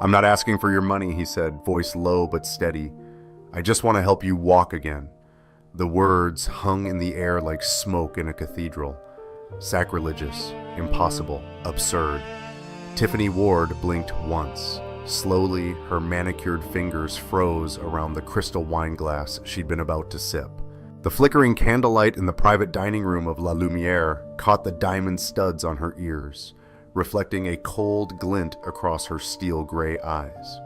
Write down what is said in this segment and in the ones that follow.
"I'm not asking for your money," he said, voice low but steady. "I just want to help you walk again." The words hung in the air like smoke in a cathedral. Sacrilegious, impossible, absurd. Tiffany Ward blinked once. Slowly, her manicured fingers froze around the crystal wine glass she'd been about to sip. The flickering candlelight in the private dining room of La Lumiere caught the diamond studs on her ears, reflecting a cold glint across her steel-gray eyes.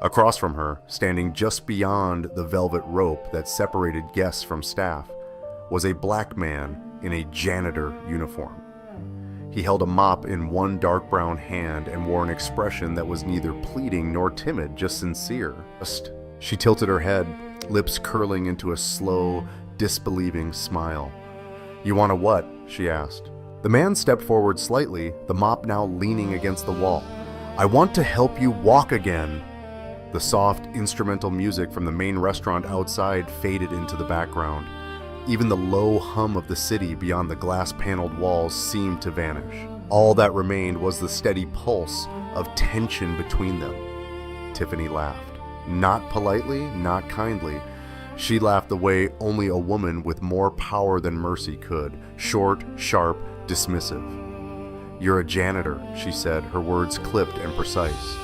Across from her, standing just beyond the velvet rope that separated guests from staff, was a black man in a janitor uniform. He held a mop in one dark brown hand and wore an expression that was neither pleading nor timid, just sincere. She tilted her head, lips curling into a slow, disbelieving smile. "You want a what?" she asked. The man stepped forward slightly, the mop now leaning against the wall. "I want to help you walk again." The soft, instrumental music from the main restaurant outside faded into the background. Even the low hum of the city beyond the glass-paneled walls seemed to vanish. All that remained was the steady pulse of tension between them. Tiffany laughed. Not politely, not kindly. She laughed the way only a woman with more power than mercy could. Short, sharp, dismissive. "You're a janitor," she said, her words clipped and precise.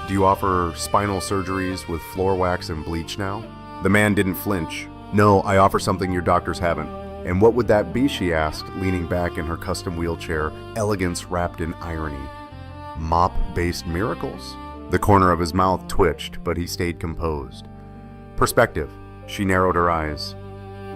"Do you offer spinal surgeries with floor wax and bleach now?" The man didn't flinch. "No, I offer something your doctors haven't." "And what would that be?" she asked, leaning back in her custom wheelchair, elegance wrapped in irony. "Mop-based miracles?" The corner of his mouth twitched, but he stayed composed. "Perspective." She narrowed her eyes.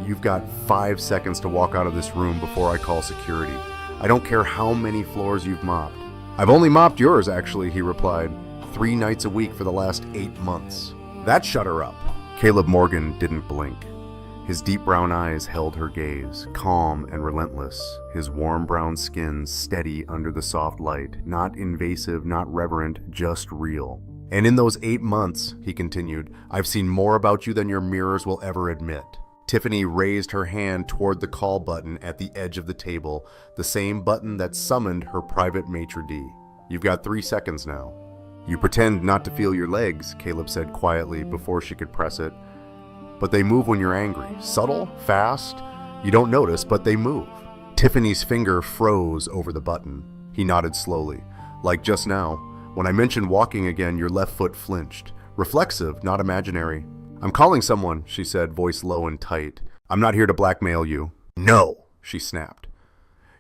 "You've got 5 seconds to walk out of this room before I call security. I don't care how many floors you've mopped." "I've only mopped yours, actually," he replied. 3 nights a week for the last 8 months. That shut her up. Caleb Morgan didn't blink. His deep brown eyes held her gaze, calm and relentless, his warm brown skin steady under the soft light, not invasive, not reverent, just real. "And in those 8 months," he continued, "I've seen more about you than your mirrors will ever admit." Tiffany raised her hand toward the call button at the edge of the table, the same button that summoned her private maitre d'. "You've got 3 seconds now." "You pretend not to feel your legs," Caleb said quietly before she could press it. "But they move when you're angry. Subtle, fast. You don't notice, but they move." Tiffany's finger froze over the button. He nodded slowly. "Like just now. When I mentioned walking again, your left foot flinched. Reflexive, not imaginary." "I'm calling someone," she said, voice low and tight. "I'm not here to blackmail you." "No," she snapped.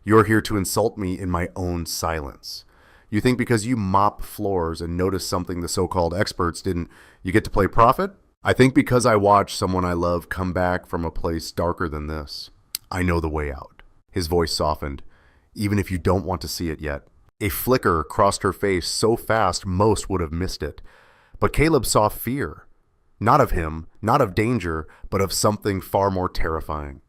"You're here to insult me in my own silence. You think because you mop floors and notice something the so-called experts didn't, you get to play prophet? I think because I watched someone I love come back from a place darker than this. I know the way out." His voice softened. "Even if you don't want to see it yet." A flicker crossed her face so fast most would have missed it. But Caleb saw fear. Not of him, not of danger, but of something far more terrifying.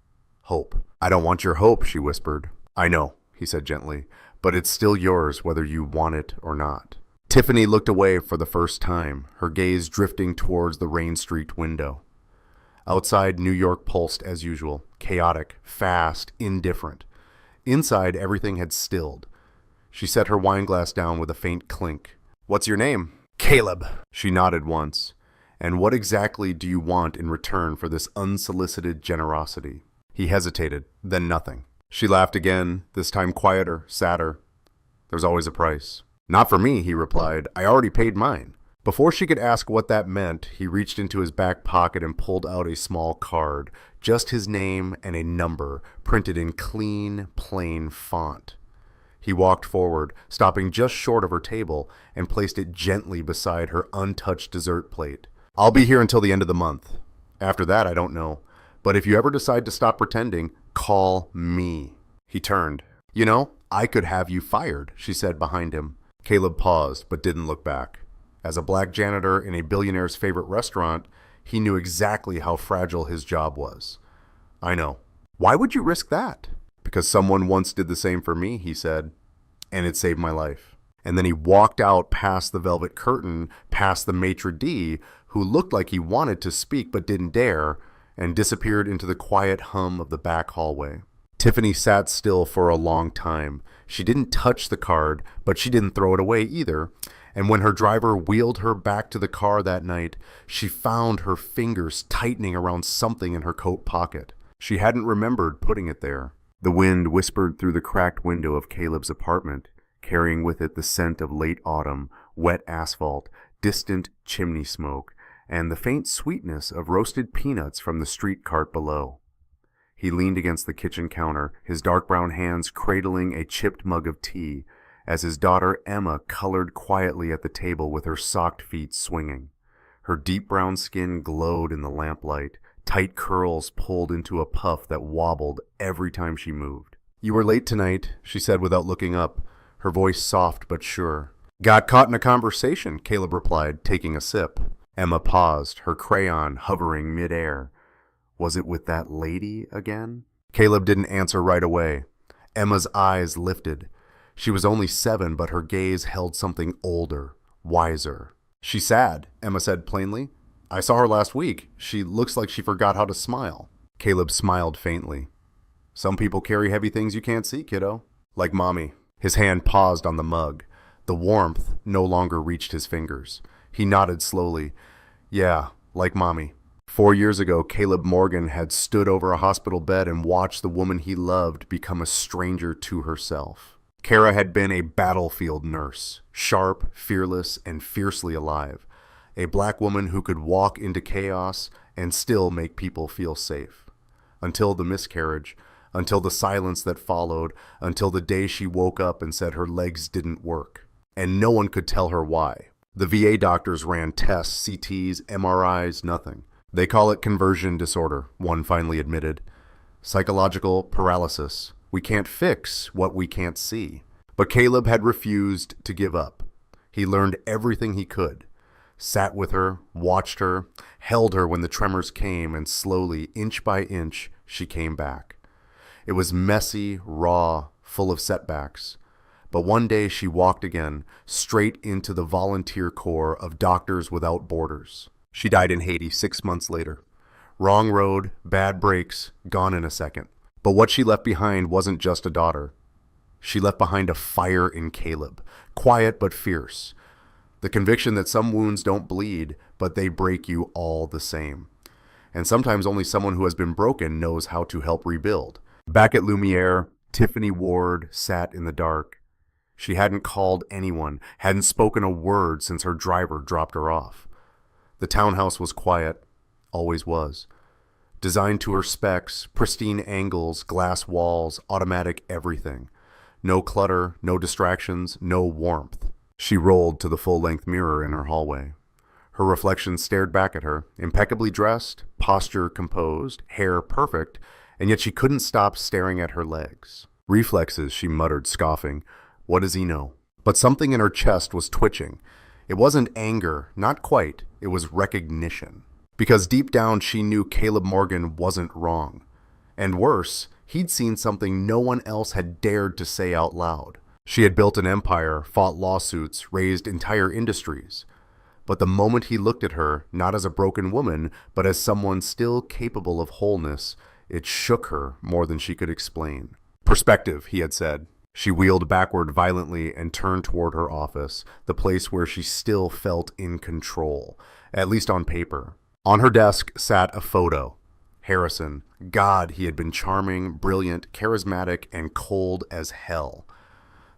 Hope. "I don't want your hope," she whispered. "I know," he said gently, "but it's still yours whether you want it or not." Tiffany looked away for the first time, her gaze drifting towards the rain-streaked window. Outside, New York pulsed as usual, chaotic, fast, indifferent. Inside, everything had stilled. She set her wineglass down with a faint clink. "What's your name?" "Caleb." She nodded once. "And what exactly do you want in return for this unsolicited generosity?" He hesitated, then nothing. She laughed again, this time quieter, sadder. "There's always a price." "Not for me," he replied. "I already paid mine." Before she could ask what that meant, he reached into his back pocket and pulled out a small card, just his name and a number, printed in clean, plain font. He walked forward, stopping just short of her table, and placed it gently beside her untouched dessert plate. "I'll be here until the end of the month. After that, I don't know. But if you ever decide to stop pretending, call me." He turned. "You know, I could have you fired," she said behind him. Caleb paused, but didn't look back. As a black janitor in a billionaire's favorite restaurant, he knew exactly how fragile his job was. "I know." "Why would you risk that?" "Because someone once did the same for me," he said, "and it saved my life." And then he walked out past the velvet curtain, past the maitre d', who looked like he wanted to speak but didn't dare, and disappeared into the quiet hum of the back hallway. Tiffany sat still for a long time, She didn't touch the card, but she didn't throw it away either. And when her driver wheeled her back to the car that night, she found her fingers tightening around something in her coat pocket. She hadn't remembered putting it there. The wind whispered through the cracked window of Caleb's apartment, carrying with it the scent of late autumn, wet asphalt, distant chimney smoke, and the faint sweetness of roasted peanuts from the street cart below. He leaned against the kitchen counter, his dark brown hands cradling a chipped mug of tea, as his daughter Emma colored quietly at the table with her socked feet swinging. Her deep brown skin glowed in the lamplight, tight curls pulled into a puff that wobbled every time she moved. "You were late tonight," she said without looking up, her voice soft but sure. "Got caught in a conversation," Caleb replied, taking a sip. Emma paused, her crayon hovering midair. Was it with that lady again? Caleb didn't answer right away. Emma's eyes lifted. She was only 7, but her gaze held something older, wiser. "She's sad," Emma said plainly. "I saw her last week. She looks like she forgot how to smile." Caleb smiled faintly. "Some people carry heavy things you can't see, kiddo. Like Mommy." His hand paused on the mug. The warmth no longer reached his fingers. He nodded slowly. "Yeah, like Mommy." 4 years ago, Caleb Morgan had stood over a hospital bed and watched the woman he loved become a stranger to herself. Kara had been a battlefield nurse, sharp, fearless, and fiercely alive. A black woman who could walk into chaos and still make people feel safe. Until the miscarriage, until the silence that followed, until the day she woke up and said her legs didn't work. And no one could tell her why. The VA doctors ran tests, CTs, MRIs, nothing. "They call it conversion disorder," one finally admitted. "Psychological paralysis. We can't fix what we can't see." But Caleb had refused to give up. He learned everything he could. Sat with her, watched her, held her when the tremors came, and slowly, inch by inch, she came back. It was messy, raw, full of setbacks. But one day she walked again, straight into the volunteer corps of Doctors Without Borders. She died in Haiti 6 months later. Wrong road, bad breaks, gone in a second. But what she left behind wasn't just a daughter. She left behind a fire in Caleb, quiet but fierce. The conviction that some wounds don't bleed, but they break you all the same. And sometimes only someone who has been broken knows how to help rebuild. Back at Lumiere, Tiffany Ward sat in the dark. She hadn't called anyone, hadn't spoken a word since her driver dropped her off. The townhouse was quiet, always was. Designed to her specs, pristine angles, glass walls, automatic everything. No clutter, no distractions, no warmth. She rolled to the full-length mirror in her hallway. Her reflection stared back at her, impeccably dressed, posture composed, hair perfect, and yet she couldn't stop staring at her legs. "Reflexes," she muttered, scoffing. "What does he know?" But something in her chest was twitching. It wasn't anger, not quite. It was recognition. Because deep down she knew Caleb Morgan wasn't wrong. And worse, he'd seen something no one else had dared to say out loud. She had built an empire, fought lawsuits, raised entire industries. But the moment he looked at her, not as a broken woman, but as someone still capable of wholeness, it shook her more than she could explain. "Perspective," he had said. She wheeled backward violently and turned toward her office, the place where she still felt in control, at least on paper. On her desk sat a photo. Harrison. God, he had been charming, brilliant, charismatic, and cold as hell.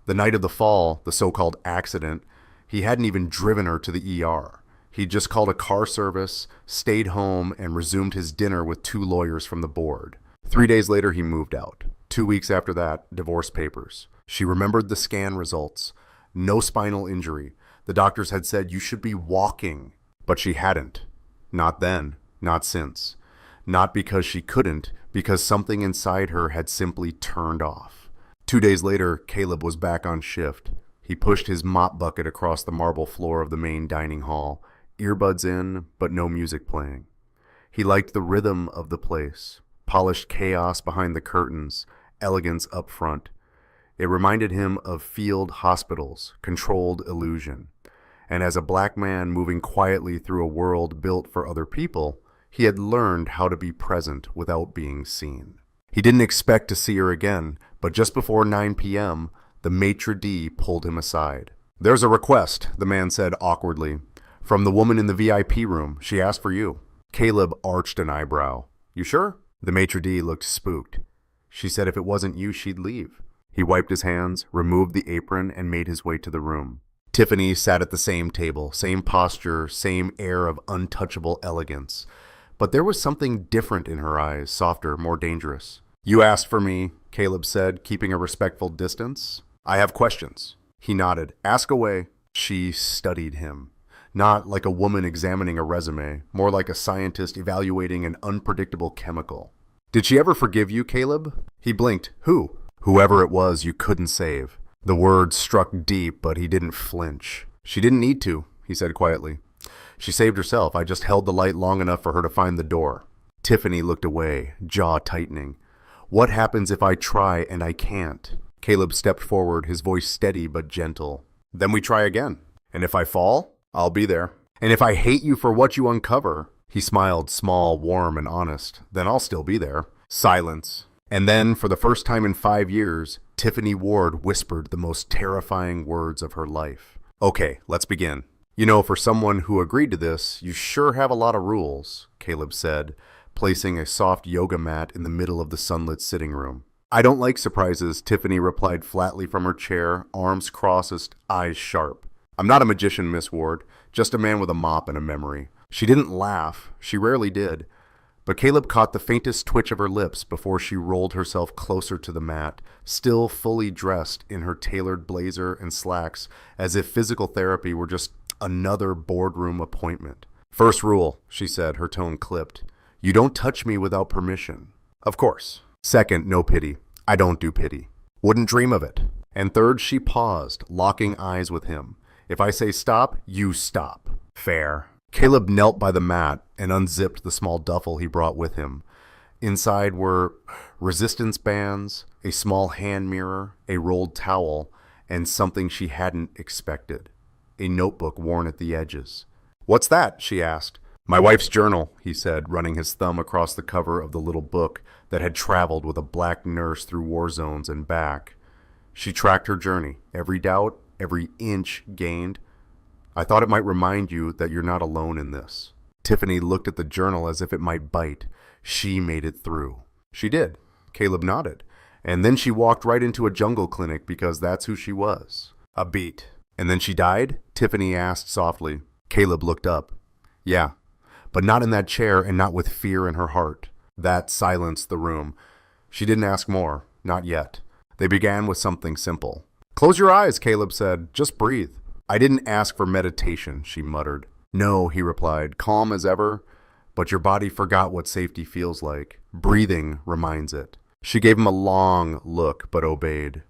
The night of the fall, the so-called accident, he hadn't even driven her to the ER. He'd just called a car service, stayed home, and resumed his dinner with 2 lawyers from the board. 3 days later, he moved out. 2 weeks after that, divorce papers. She remembered the scan results. No spinal injury. The doctors had said you should be walking, but she hadn't. Not then, not since. Not because she couldn't, because something inside her had simply turned off. 2 days later, Caleb was back on shift. He pushed his mop bucket across the marble floor of the main dining hall, earbuds in, but no music playing. He liked the rhythm of the place, polished chaos behind the curtains, elegance up front. It reminded him of field hospitals, controlled illusion. And as a black man moving quietly through a world built for other people, he had learned how to be present without being seen. He didn't expect to see her again, but just before 9 p.m., The maitre d' pulled him aside. "There's a request," the man said awkwardly. "From the woman in the VIP room. She asked for you." Caleb arched an eyebrow. "You sure?" The maitre d' looked spooked. "She said if it wasn't you, she'd leave." He wiped his hands, removed the apron, and made his way to the room. Tiffany sat at the same table, same posture, same air of untouchable elegance. But there was something different in her eyes, softer, more dangerous. "You asked for me," Caleb said, keeping a respectful distance. "I have questions." He nodded. "Ask away." She studied him. Not like a woman examining a resume, more like a scientist evaluating an unpredictable chemical. "Did she ever forgive you, Caleb?" He blinked. "Who?" "Whoever it was you couldn't save." The words struck deep, but he didn't flinch. "She didn't need to," he said quietly. "She saved herself. I just held the light long enough for her to find the door." Tiffany looked away, jaw tightening. "What happens if I try and I can't?" Caleb stepped forward, his voice steady but gentle. "Then we try again. And if I fall, I'll be there. And if I hate you for what you uncover," he smiled, small, warm, and honest, "then I'll still be there." Silence. And then, for the first time in 5 years, Tiffany Ward whispered the most terrifying words of her life. "Okay, let's begin. You know, for someone who agreed to this, you sure have a lot of rules," Caleb said, placing a soft yoga mat in the middle of the sunlit sitting room. "I don't like surprises," Tiffany replied flatly from her chair, arms crossed, eyes sharp. "I'm not a magician, Miss Ward, just a man with a mop and a memory." She didn't laugh. She rarely did. But Caleb caught the faintest twitch of her lips before she rolled herself closer to the mat, still fully dressed in her tailored blazer and slacks, as if physical therapy were just another boardroom appointment. "First rule," she said, her tone clipped. "You don't touch me without permission." "Of course." "Second, no pity. I don't do pity. Wouldn't dream of it." And third, she paused, locking eyes with him. "If I say stop, you stop." "Fair." Caleb knelt by the mat and unzipped the small duffel he brought with him. Inside were resistance bands, a small hand mirror, a rolled towel, and something she hadn't expected. A notebook worn at the edges. "What's that?" she asked. "My wife's journal," he said, running his thumb across the cover of the little book that had traveled with a black nurse through war zones and back. She tracked her journey, every doubt, every inch gained. "I thought it might remind you that you're not alone in this." Tiffany looked at the journal as if it might bite. She made it through. She did. Caleb nodded. And then she walked right into a jungle clinic because that's who she was. A beat. "And then she died?" Tiffany asked softly. Caleb looked up. "Yeah, but not in that chair and not with fear in her heart." That silenced the room. She didn't ask more. Not yet. They began with something simple. "Close your eyes," Caleb said. "Just breathe." "I didn't ask for meditation," she muttered. "No," he replied, calm as ever, "but your body forgot what safety feels like. Breathing reminds it." She gave him a long look, but obeyed.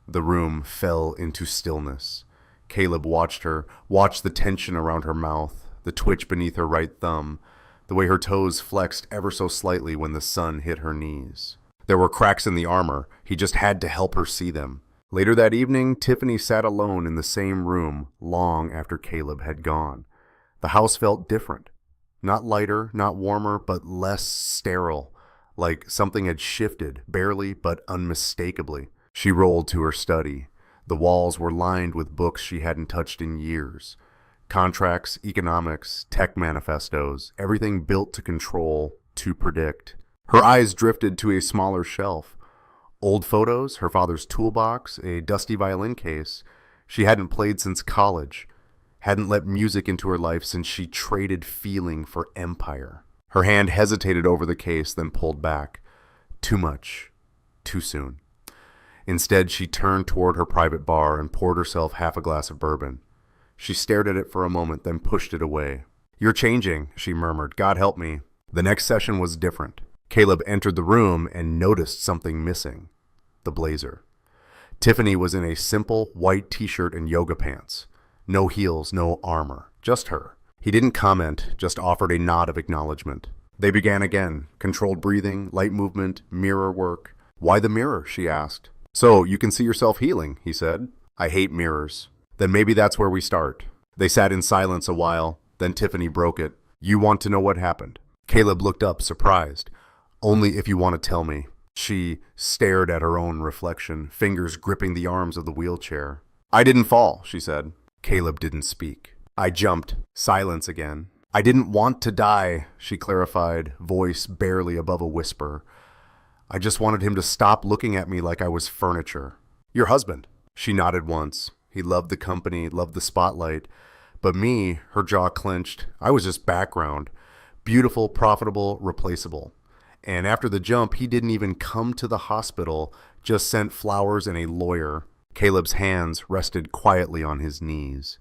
The room fell into stillness. Caleb watched her, watched the tension around her mouth, the twitch beneath her right thumb, the way her toes flexed ever so slightly when the sun hit her knees. There were cracks in the armor. He just had to help her see them. Later that evening, Tiffany sat alone in the same room long after Caleb had gone. The house felt different. Not lighter, not warmer, but less sterile, like something had shifted, barely but unmistakably. She rolled to her study. The walls were lined with books she hadn't touched in years. Contracts, economics, tech manifestos, everything built to control, to predict. Her eyes drifted to a smaller shelf. Old photos, her father's toolbox, a dusty violin case. She hadn't played since college. Hadn't let music into her life since she traded feeling for empire. Her hand hesitated over the case, then pulled back. Too much. Too soon. Instead, she turned toward her private bar and poured herself half a glass of bourbon. She stared at it for a moment, then pushed it away. "You're changing," she murmured. "God help me." The next session was different. Caleb entered the room and noticed something missing. The blazer. Tiffany was in a simple white t-shirt and yoga pants. No heels, no armor. Just her. He didn't comment, just offered a nod of acknowledgement. They began again. Controlled breathing, light movement, mirror work. "Why the mirror?" she asked. "So you can see yourself healing," he said. "I hate mirrors." "Then maybe that's where we start." They sat in silence a while. Then Tiffany broke it. "You want to know what happened?" Caleb looked up, surprised. "Only if you want to tell me." She stared at her own reflection, fingers gripping the arms of the wheelchair. I didn't fall, she said. Caleb didn't speak. I jumped. Silence again. I didn't want to die, she clarified, voice barely above a whisper. I just wanted him to stop looking at me like I was furniture. Your husband. She nodded once. He loved the company, loved the spotlight. But me, her jaw clenched, I was just background. Beautiful, profitable, replaceable. And after the jump, he didn't even come to the hospital, just sent flowers and a lawyer. Caleb's hands rested quietly on his knees.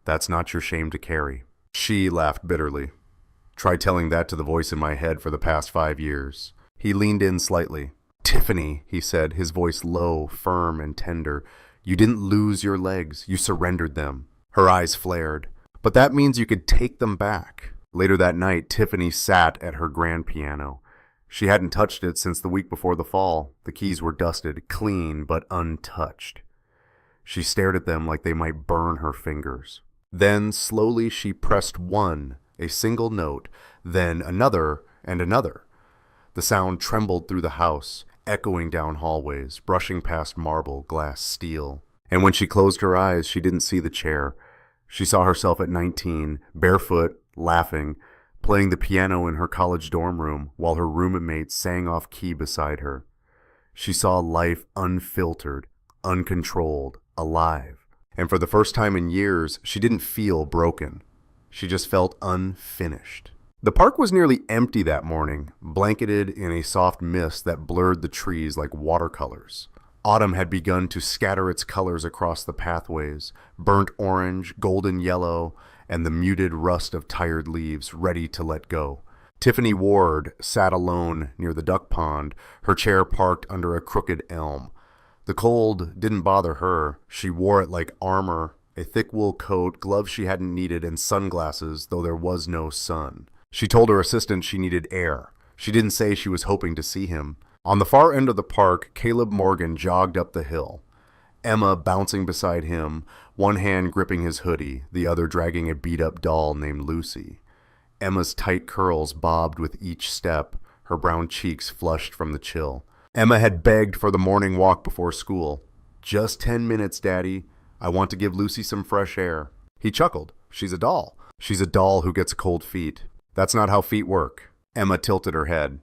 That's not your shame to carry. She laughed bitterly. Try telling that to the voice in my head for the past 5 years. He leaned in slightly. Tiffany, he said, his voice low, firm, and tender. You didn't lose your legs. You surrendered them. Her eyes flared. But that means you could take them back. Later that night, Tiffany sat at her grand piano. She hadn't touched it since the week before the fall. The keys were dusted, clean, but untouched. She stared at them like they might burn her fingers. Then, slowly, she pressed one, a single note, then another and another. The sound trembled through the house, echoing down hallways, brushing past marble, glass, steel. And when she closed her eyes, she didn't see the chair. She saw herself at 19, barefoot, laughing, playing the piano in her college dorm room while her roommate sang off key beside her. She saw life unfiltered, uncontrolled, alive. And for the first time in years, she didn't feel broken. She just felt unfinished. The park was nearly empty that morning, blanketed in a soft mist that blurred the trees like watercolors. Autumn had begun to scatter its colors across the pathways, burnt orange, golden yellow, and the muted rust of tired leaves ready to let go. Tiffany Ward sat alone near the duck pond, her chair parked under a crooked elm. The cold didn't bother her. She wore it like armor, a thick wool coat, gloves she hadn't needed, and sunglasses, though there was no sun. She told her assistant she needed air. She didn't say she was hoping to see him. On the far end of the park, Caleb Morgan jogged up the hill. Emma bouncing beside him, one hand gripping his hoodie, the other dragging a beat-up doll named Lucy. Emma's tight curls bobbed with each step, her brown cheeks flushed from the chill. Emma had begged for the morning walk before school. Just 10 minutes, Daddy. I want to give Lucy some fresh air. He chuckled. She's a doll. She's a doll who gets cold feet. That's not how feet work. Emma tilted her head.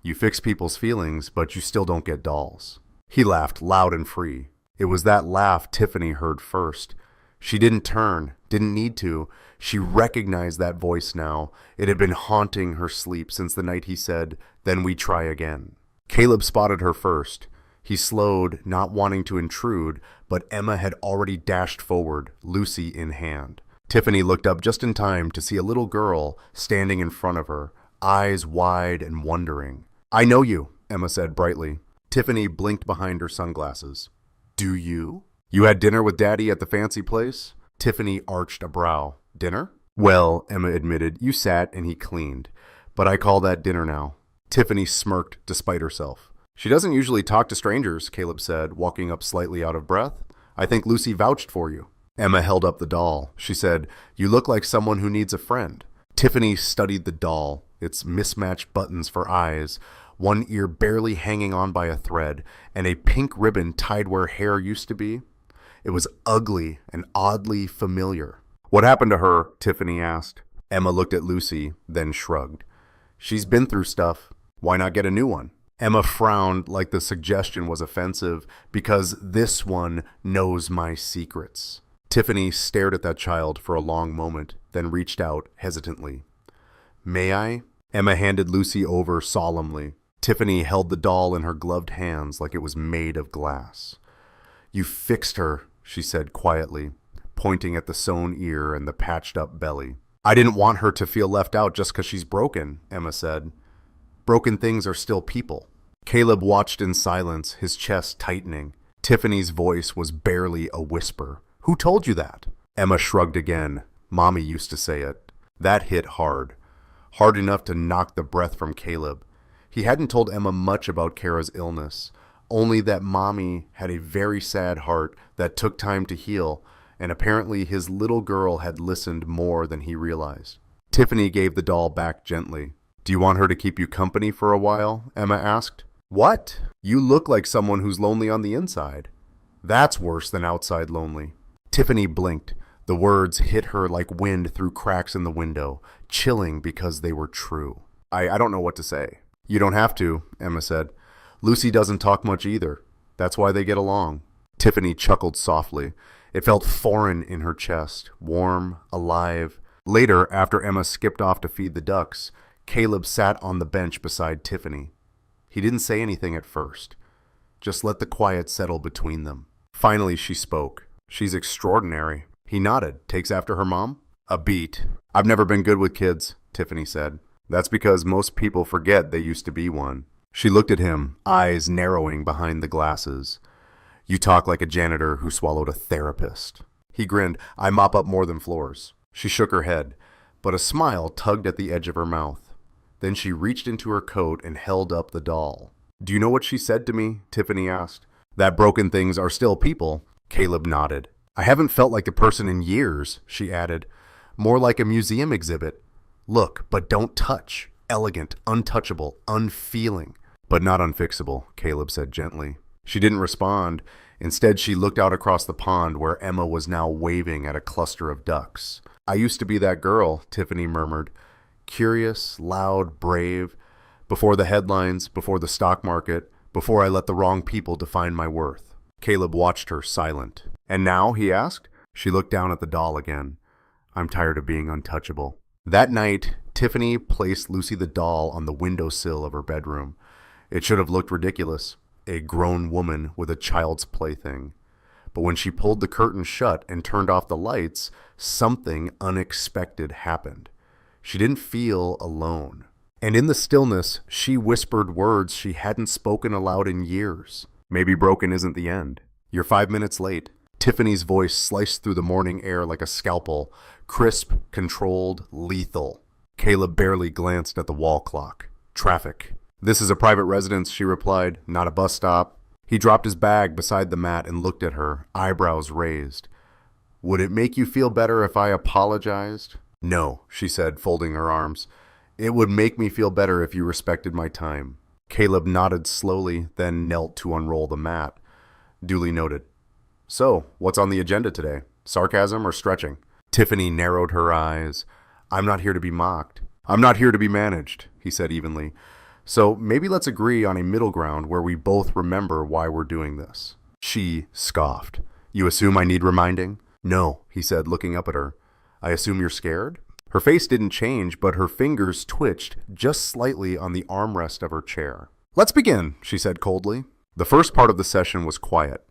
You fix people's feelings, but you still don't get dolls. He laughed loud and free. It was that laugh Tiffany heard first. She didn't turn, didn't need to. She recognized that voice now. It had been haunting her sleep since the night he said, "Then we try again." Caleb spotted her first. He slowed, not wanting to intrude, but Emma had already dashed forward, Lucy in hand. Tiffany looked up just in time to see a little girl standing in front of her, eyes wide and wondering. I know you, Emma said brightly. Tiffany blinked behind her sunglasses. Do you? You had dinner with Daddy at the fancy place? Tiffany arched a brow. Dinner? Well, Emma admitted, you sat and he cleaned. But I call that dinner now. Tiffany smirked despite herself. She doesn't usually talk to strangers, Caleb said, walking up slightly out of breath. I think Lucy vouched for you. Emma held up the doll. She said, you look like someone who needs a friend. Tiffany studied the doll, its mismatched buttons for eyes, one ear barely hanging on by a thread, and a pink ribbon tied where hair used to be. It was ugly and oddly familiar. What happened to her? Tiffany asked. Emma looked at Lucy, then shrugged. She's been through stuff. Why not get a new one? Emma frowned like the suggestion was offensive, because this one knows my secrets. Tiffany stared at that child for a long moment, then reached out hesitantly. May I? Emma handed Lucy over solemnly. Tiffany held the doll in her gloved hands like it was made of glass. You fixed her, she said quietly, pointing at the sewn ear and the patched-up belly. I didn't want her to feel left out just because she's broken, Emma said. Broken things are still people. Caleb watched in silence, his chest tightening. Tiffany's voice was barely a whisper. Who told you that? Emma shrugged again. Mommy used to say it. That hit hard. Hard enough to knock the breath from Caleb. He hadn't told Emma much about Kara's illness, only that Mommy had a very sad heart that took time to heal, and apparently his little girl had listened more than he realized. Tiffany gave the doll back gently. Do you want her to keep you company for a while? Emma asked. What? You look like someone who's lonely on the inside. That's worse than outside lonely. Tiffany blinked. The words hit her like wind through cracks in the window, chilling because they were true. I don't know what to say. You don't have to, Emma said. Lucy doesn't talk much either. That's why they get along. Tiffany chuckled softly. It felt foreign in her chest, warm, alive. Later, after Emma skipped off to feed the ducks, Caleb sat on the bench beside Tiffany. He didn't say anything at first. Just let the quiet settle between them. Finally, she spoke. She's extraordinary. He nodded. Takes after her mom? A beat. I've never been good with kids, Tiffany said. That's because most people forget they used to be one. She looked at him, eyes narrowing behind the glasses. You talk like a janitor who swallowed a therapist. He grinned. I mop up more than floors. She shook her head, but a smile tugged at the edge of her mouth. Then she reached into her coat and held up the doll. Do you know what she said to me? Tiffany asked. That broken things are still people. Caleb nodded. I haven't felt like a person in years, she added. More like a museum exhibit. Look, but don't touch. Elegant, untouchable, unfeeling. But not unfixable, Caleb said gently. She didn't respond. Instead, she looked out across the pond where Emma was now waving at a cluster of ducks. I used to be that girl, Tiffany murmured. Curious, loud, brave. Before the headlines, before the stock market, before I let the wrong people define my worth. Caleb watched her, silent. And now, he asked? She looked down at the doll again. I'm tired of being untouchable. That night, Tiffany placed Lucy the doll on the windowsill of her bedroom. It should have looked ridiculous. A grown woman with a child's plaything. But when she pulled the curtain shut and turned off the lights, something unexpected happened. She didn't feel alone. And in the stillness, she whispered words she hadn't spoken aloud in years. Maybe broken isn't the end. You're 5 minutes late. Tiffany's voice sliced through the morning air like a scalpel. Crisp, controlled, lethal. Caleb barely glanced at the wall clock. Traffic. This is a private residence, she replied, not a bus stop. He dropped his bag beside the mat and looked at her, eyebrows raised. Would it make you feel better if I apologized? No, she said, folding her arms. It would make me feel better if you respected my time. Caleb nodded slowly, then knelt to unroll the mat. Duly noted. So, what's on the agenda today? Sarcasm or stretching? Tiffany narrowed her eyes. I'm not here to be mocked. I'm not here to be managed, he said evenly. So maybe let's agree on a middle ground where we both remember why we're doing this. She scoffed. You assume I need reminding? No, he said, looking up at her. I assume you're scared? Her face didn't change, but her fingers twitched just slightly on the armrest of her chair. Let's begin, she said coldly. The first part of the session was quiet.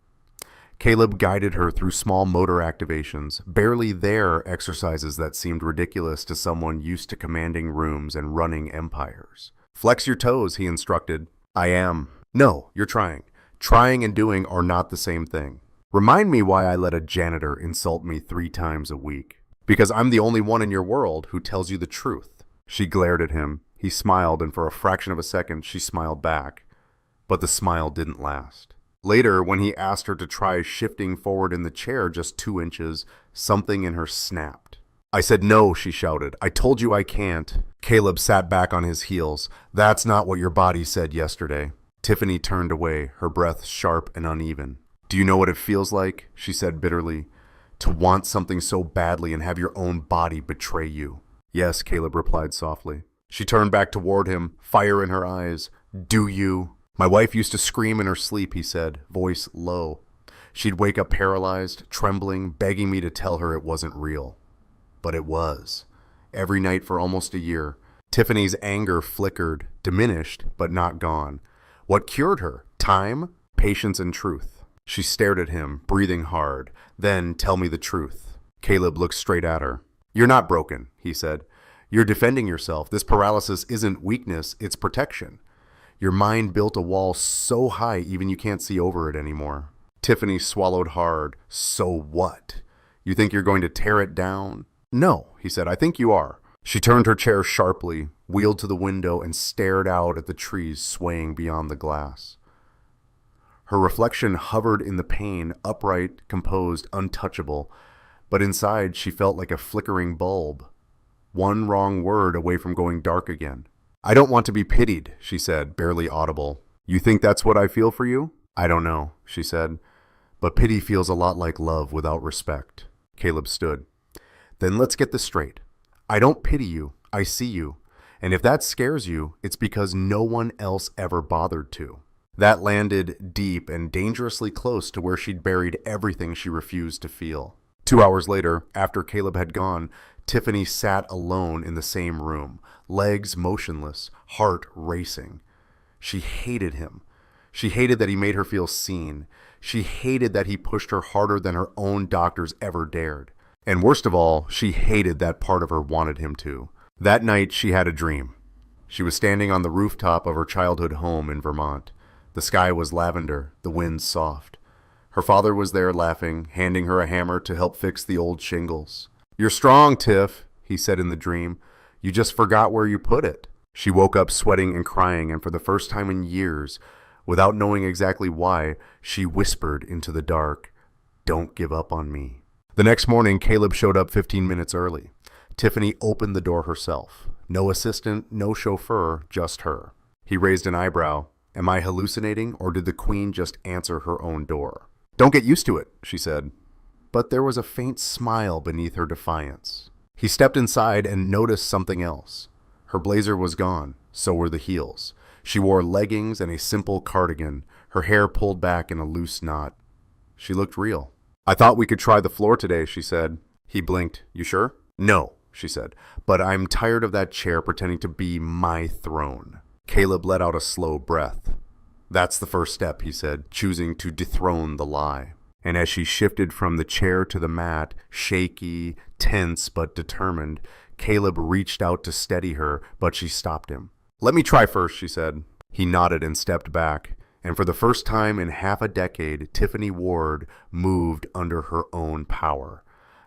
Caleb guided her through small motor activations, barely there exercises that seemed ridiculous to someone used to commanding rooms and running empires. Flex your toes, he instructed. I am. No, you're trying. Trying and doing are not the same thing. Remind me why I let a janitor insult me 3 times a week. Because I'm the only one in your world who tells you the truth. She glared at him. He smiled, and for a fraction of a second, she smiled back. But the smile didn't last. Later, when he asked her to try shifting forward in the chair just 2 inches, something in her snapped. I said no, she shouted. I told you I can't. Caleb sat back on his heels. That's not what your body said yesterday. Tiffany turned away, her breath sharp and uneven. Do you know what it feels like? She said bitterly. To want something so badly and have your own body betray you. Yes, Caleb replied softly. She turned back toward him, fire in her eyes. Do you? My wife used to scream in her sleep, he said, voice low. She'd wake up paralyzed, trembling, begging me to tell her it wasn't real. But it was. Every night for almost a year. Tiffany's anger flickered, diminished, but not gone. What cured her? Time, patience, and truth. She stared at him, breathing hard. Then, tell me the truth. Caleb looked straight at her. You're not broken, he said. You're defending yourself. This paralysis isn't weakness, it's protection. Your mind built a wall so high even you can't see over it anymore. Tiffany swallowed hard. So what? You think you're going to tear it down? No, he said, I think you are. She turned her chair sharply, wheeled to the window, and stared out at the trees swaying beyond the glass. Her reflection hovered in the pane, upright, composed, untouchable, but inside she felt like a flickering bulb. One wrong word away from going dark again. I don't want to be pitied, she said, barely audible. You think that's what I feel for you? I don't know, she said. But pity feels a lot like love without respect. Caleb stood. Then let's get this straight. I don't pity you. I see you. And if that scares you, it's because no one else ever bothered to. That landed deep and dangerously close to where she'd buried everything she refused to feel. 2 hours later, after Caleb had gone, Tiffany sat alone in the same room, legs motionless, heart racing. She hated him. She hated that he made her feel seen. She hated that he pushed her harder than her own doctors ever dared. And worst of all, she hated that part of her wanted him to. That night, she had a dream. She was standing on the rooftop of her childhood home in Vermont. The sky was lavender, the wind soft. Her father was there laughing, handing her a hammer to help fix the old shingles. You're strong, Tiff, he said in the dream. You just forgot where you put it. She woke up sweating and crying, and for the first time in years, without knowing exactly why, she whispered into the dark, Don't give up on me. The next morning, Caleb showed up 15 minutes early. Tiffany opened the door herself. No assistant, no chauffeur, just her. He raised an eyebrow. Am I hallucinating, or did the queen just answer her own door? Don't get used to it, she said. But there was a faint smile beneath her defiance. He stepped inside and noticed something else. Her blazer was gone, so were the heels. She wore leggings and a simple cardigan, her hair pulled back in a loose knot. She looked real. I thought we could try the floor today, she said. He blinked. You sure? No, she said, but I'm tired of that chair pretending to be my throne. Caleb let out a slow breath. That's the first step, he said, choosing to dethrone the lie. And as she shifted from the chair to the mat, shaky, tense, but determined, Caleb reached out to steady her, but she stopped him. Let me try first, she said. He nodded and stepped back, and for the first time in half a decade, Tiffany Ward moved under her own power.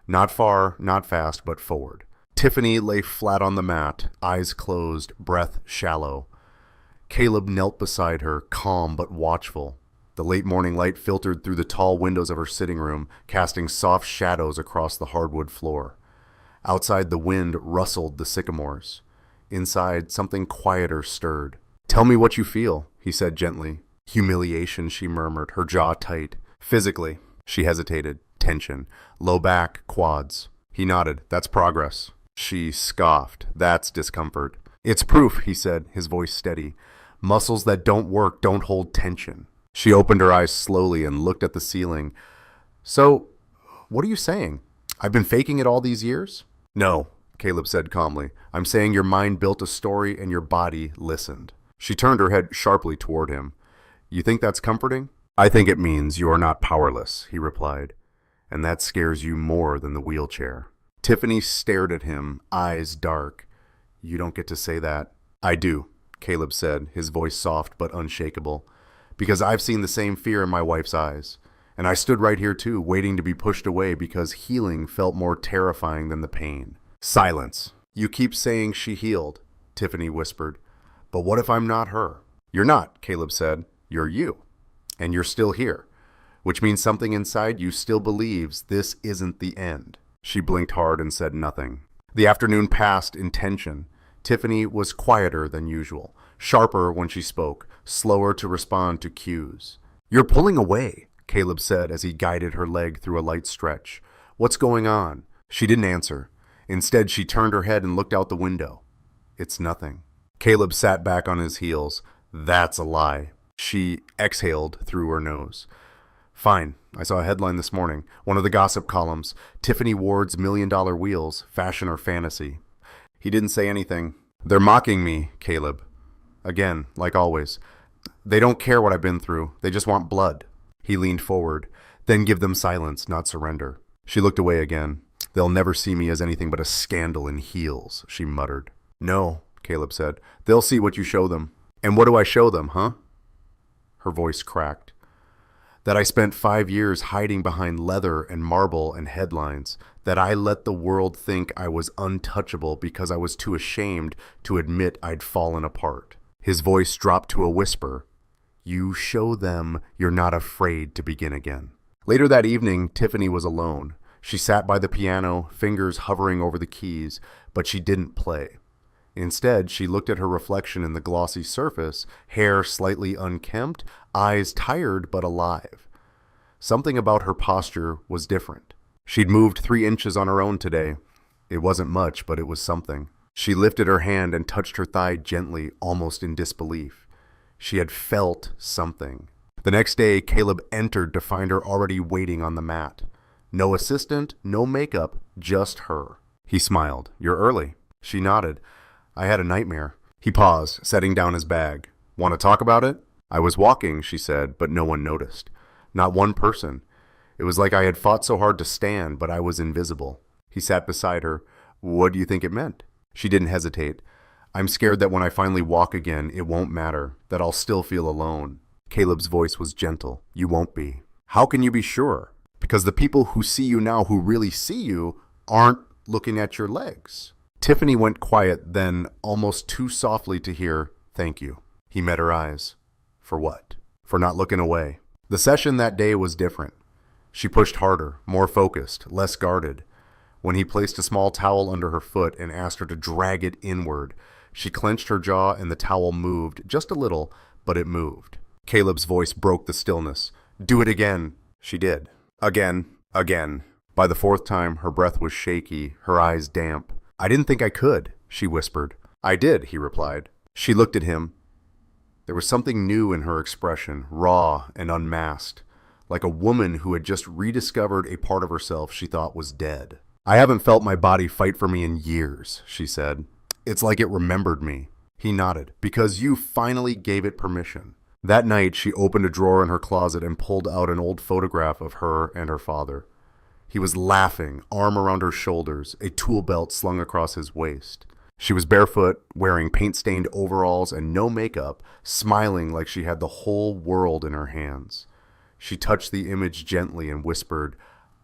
Not far, not fast, but forward. Tiffany lay flat on the mat, eyes closed, breath shallow. Caleb knelt beside her, calm but watchful. The late morning light filtered through the tall windows of her sitting room, casting soft shadows across the hardwood floor. Outside, the wind rustled the sycamores. Inside, something quieter stirred. Tell me what you feel, he said gently. Humiliation, she murmured, her jaw tight. Physically, she hesitated. Tension. Low back, quads. He nodded. That's progress. She scoffed. That's discomfort. It's proof, he said, his voice steady. Muscles that don't work don't hold tension. She opened her eyes slowly and looked at the ceiling. So, what are you saying? I've been faking it all these years? No, Caleb said calmly. I'm saying your mind built a story and your body listened. She turned her head sharply toward him. You think that's comforting? I think it means you are not powerless, he replied. And that scares you more than the wheelchair. Tiffany stared at him, eyes dark. You don't get to say that. I do, Caleb said, his voice soft but unshakable. Because I've seen the same fear in my wife's eyes. And I stood right here too, waiting to be pushed away because healing felt more terrifying than the pain. Silence. You keep saying she healed, Tiffany whispered. But what if I'm not her? You're not, Caleb said. You're you. And you're still here. Which means something inside you still believes this isn't the end. She blinked hard and said nothing. The afternoon passed in tension. Tiffany was quieter than usual, sharper when she spoke, slower to respond to cues. You're pulling away, Caleb said as he guided her leg through a light stretch. What's going on? She didn't answer. Instead, she turned her head and looked out the window. It's nothing. Caleb sat back on his heels. That's a lie. She exhaled through her nose. Fine. I saw a headline this morning. One of the gossip columns. Tiffany Ward's $1 million wheels, fashion or fantasy. He didn't say anything. They're mocking me, Caleb. Again, like always. They don't care what I've been through. They just want blood. He leaned forward. Then give them silence, not surrender. She looked away again. They'll never see me as anything but a scandal in heels, she muttered. No, Caleb said. They'll see what you show them. And what do I show them, huh? Her voice cracked. That I spent 5 years hiding behind leather and marble and headlines. That I let the world think I was untouchable because I was too ashamed to admit I'd fallen apart. His voice dropped to a whisper. You show them you're not afraid to begin again. Later that evening, Tiffany was alone. She sat by the piano, fingers hovering over the keys, but she didn't play. Instead, she looked at her reflection in the glossy surface, hair slightly unkempt, eyes tired but alive. Something about her posture was different. She'd moved 3 inches on her own today. It wasn't much, but it was something. She lifted her hand and touched her thigh gently, almost in disbelief. She had felt something. The next day, Caleb entered to find her already waiting on the mat. No assistant, no makeup, just her. He smiled. "You're early." She nodded. "I had a nightmare." He paused, setting down his bag. "Want to talk about it?" "I was walking," she said, but no one noticed. Not one person. It was like I had fought so hard to stand, but I was invisible. He sat beside her. "What do you think it meant?" She didn't hesitate. "I'm scared that when I finally walk again, it won't matter, that I'll still feel alone." Caleb's voice was gentle. "You won't be." "How can you be sure?" "Because the people who see you now, who really see you, aren't looking at your legs." Tiffany went quiet, then, almost too softly to hear, "Thank you." He met her eyes. "For what?" "For not looking away." The session that day was different. She pushed harder, more focused, less guarded. When he placed a small towel under her foot and asked her to drag it inward, she clenched her jaw and the towel moved, just a little, but it moved. Caleb's voice broke the stillness. "Do it again." She did. Again. By the 4th time, her breath was shaky, her eyes damp. "I didn't think I could," she whispered. "I did," he replied. She looked at him. There was something new in her expression, raw and unmasked, like a woman who had just rediscovered a part of herself she thought was dead. "I haven't felt my body fight for me in years," she said. "It's like it remembered me." He nodded. "Because you finally gave it permission." That night, she opened a drawer in her closet and pulled out an old photograph of her and her father. He was laughing, arm around her shoulders, a tool belt slung across his waist. She was barefoot, wearing paint-stained overalls and no makeup, smiling like she had the whole world in her hands. She touched the image gently and whispered,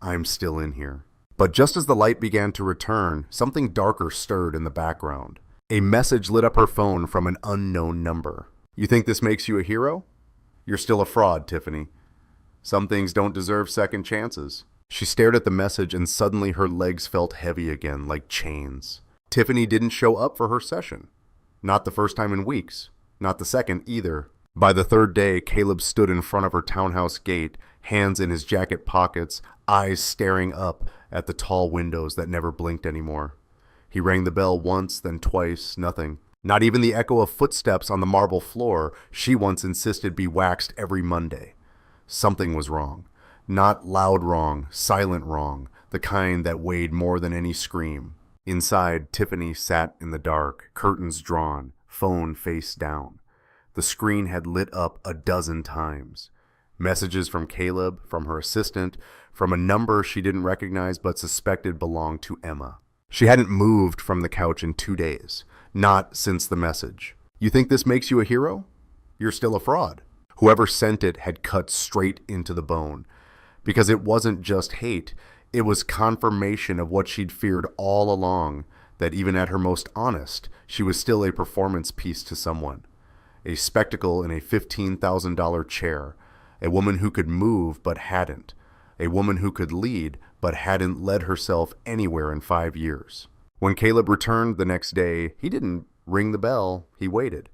"I'm still in here." But just as the light began to return, something darker stirred in the background. A message lit up her phone from an unknown number. "You think this makes you a hero? You're still a fraud, Tiffany. Some things don't deserve second chances." She stared at the message and suddenly her legs felt heavy again, like chains. Tiffany didn't show up for her session. Not the first time in weeks. Not the second either. By the 3rd day, Caleb stood in front of her townhouse gate, hands in his jacket pockets, eyes staring up at the tall windows that never blinked anymore. He rang the bell once, then twice, nothing. Not even the echo of footsteps on the marble floor she once insisted be waxed every Monday. Something was wrong. Not loud wrong, silent wrong, the kind that weighed more than any scream. Inside, Tiffany sat in the dark, curtains drawn, phone face down. The screen had lit up a dozen times. Messages from Caleb, from her assistant, from a number she didn't recognize but suspected belonged to Emma. She hadn't moved from the couch in 2 days. Not since the message. "You think this makes you a hero? You're still a fraud." Whoever sent it had cut straight into the bone. Because it wasn't just hate, it was confirmation of what she'd feared all along, that even at her most honest, she was still a performance piece to someone. A spectacle in a $15,000 chair. A woman who could move but hadn't. A woman who could lead but hadn't led herself anywhere in 5 years. When Caleb returned the next day, he didn't ring the bell, he waited.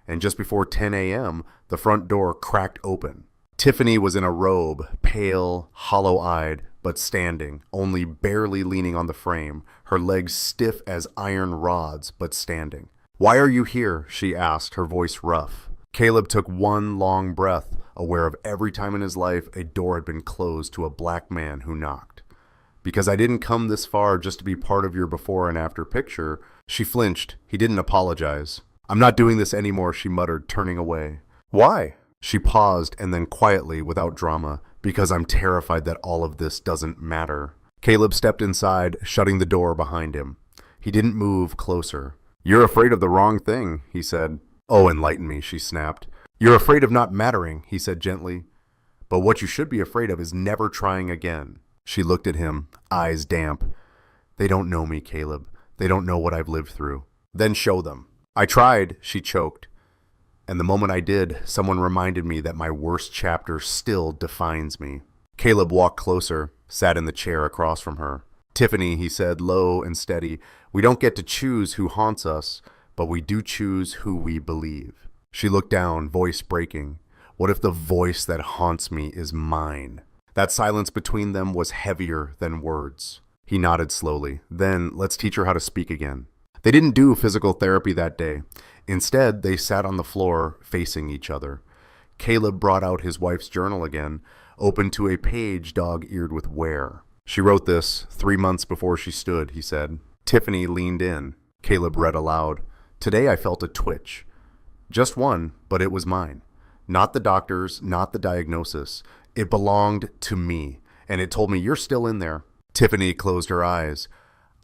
And just before 10 a.m., the front door cracked open. Tiffany was in a robe, pale, hollow-eyed, but standing, only barely leaning on the frame, her legs stiff as iron rods, but standing. "Why are you here?" she asked, her voice rough. Caleb took one long breath, aware of every time in his life a door had been closed to a black man who knocked. "Because I didn't come this far just to be part of your before and after picture." She flinched. He didn't apologize. "I'm not doing this anymore," she muttered, turning away. "Why?" She paused and then quietly, without drama, "Because I'm terrified that all of this doesn't matter." Caleb stepped inside, shutting the door behind him. He didn't move closer. "You're afraid of the wrong thing," he said. "Oh, enlighten me," she snapped. "You're afraid of not mattering," he said gently. "But what you should be afraid of is never trying again." She looked at him, eyes damp. "They don't know me, Caleb. They don't know what I've lived through." "Then show them." "I tried," she choked. "And the moment I did, someone reminded me that my worst chapter still defines me." Caleb walked closer, sat in the chair across from her. "Tiffany," he said, low and steady, "we don't get to choose who haunts us, but we do choose who we believe. She looked down, voice breaking. What if the voice that haunts me is mine? That silence between them was heavier than words. He nodded slowly. Then, let's teach her how to speak again. They didn't do physical therapy that day. Instead, they sat on the floor, facing each other. Caleb brought out his wife's journal again, opened to a page dog-eared with wear. She wrote this 3 months before she stood, he said. Tiffany leaned in. Caleb read aloud. Today I felt a twitch. Just one, but it was mine. Not the doctor's, not the diagnosis. It belonged to me, and it told me you're still in there. Tiffany closed her eyes.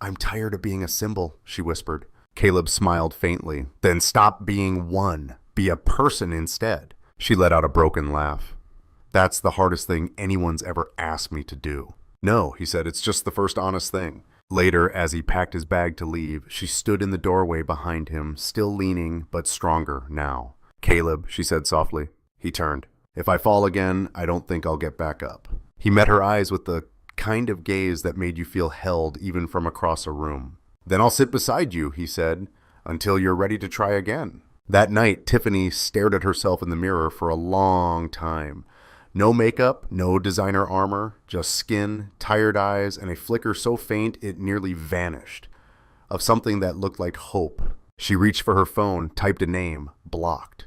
I'm tired of being a symbol, she whispered. Caleb smiled faintly. Then stop being one. Be a person instead. She let out a broken laugh. That's the hardest thing anyone's ever asked me to do. No, he said, it's just the first honest thing. Later, as he packed his bag to leave, she stood in the doorway behind him, still leaning, but stronger now. Caleb, she said softly. He turned. If I fall again, I don't think I'll get back up. He met her eyes with the kind of gaze that made you feel held even from across a room. Then I'll sit beside you, he said, until you're ready to try again. That night, Tiffany stared at herself in the mirror for a long time. No makeup, no designer armor, just skin, tired eyes, and a flicker so faint it nearly vanished. Of something that looked like hope. She reached for her phone, typed a name, blocked.